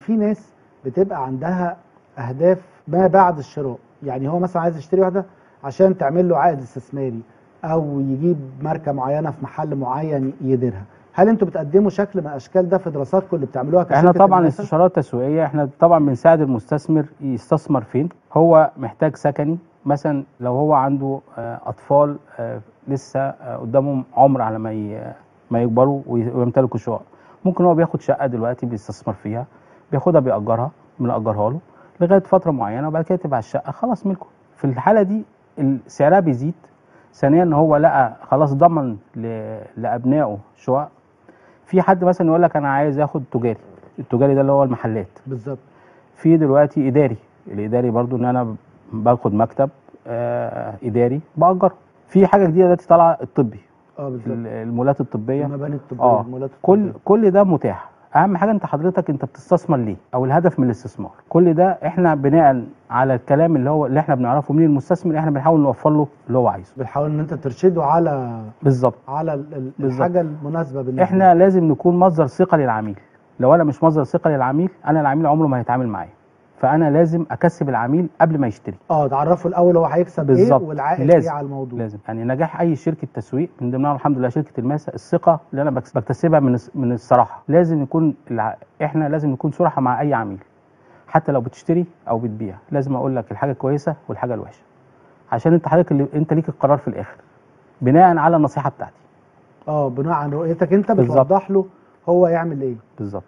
في ناس بتبقى عندها اهداف ما بعد الشراء، يعني هو مثلا عايز يشتري واحده عشان تعمل له عائد استثماري او يجيب ماركه معينه في محل معين يديرها. هل انتوا بتقدموا شكل من الاشكال ده في دراساتكم اللي بتعملوها كشركه؟ احنا طبعا المناسة؟ استشارات تسويقيه، احنا طبعا بنساعد المستثمر يستثمر فين. هو محتاج سكني مثلا، لو هو عنده اطفال لسه قدامهم عمر على ما يكبروا ويمتلكوا شقق، ممكن هو بياخد شقه دلوقتي بيستثمر فيها، بياخدها بيأجرها، بنأجرها له لغايه فتره معينه، وبعد كده تبقى الشقه خلاص ملكه. في الحاله دي سعرها بيزيد. ثانيا ان هو لقى خلاص ضمن لابنائه شقق. في حد مثلا يقول لك انا عايز اخد تجاري، التجاري ده اللي هو المحلات. بالظبط. في دلوقتي اداري، الاداري برضو ان انا باخد مكتب اداري باجره. في حاجه جديده دلوقتي طالعه، الطبي، بالظبط، المولات الطبيه، المباني الطبيه، المولات كل الطبيه. كل ده متاح. اهم حاجه انت حضرتك انت بتستثمر ليه، او الهدف من الاستثمار. كل ده احنا بناء على الكلام اللي احنا بنعرفه من المستثمر، احنا بنحاول نوفر له اللي هو عايزه. بتحاول ان انت ترشده على بالظبط على الحاجه المناسبه بالنسبه احنا لازم نكون مصدر ثقه للعميل. لو انا مش مصدر ثقه للعميل، انا العميل عمره ما هيتعامل معايا. فانا لازم اكسب العميل قبل ما يشتري. تعرفه الاول هو هيكسب ايه والعائد ايه على الموضوع. لازم يعني نجاح اي شركه تسويق من ضمنها الحمد لله شركه الماسه، الثقه اللي انا بكتسبها من الصراحه. لازم يكون احنا لازم نكون صراحه مع اي عميل، حتى لو بتشتري او بتبيع. لازم اقول لك الحاجه الكويسه والحاجه الوحشه، عشان انت حضرتك انت ليك القرار في الاخر بناء على النصيحه بتاعتي. بناء على رؤيتك انت بتوضح له هو يعمل ايه. بالظبط.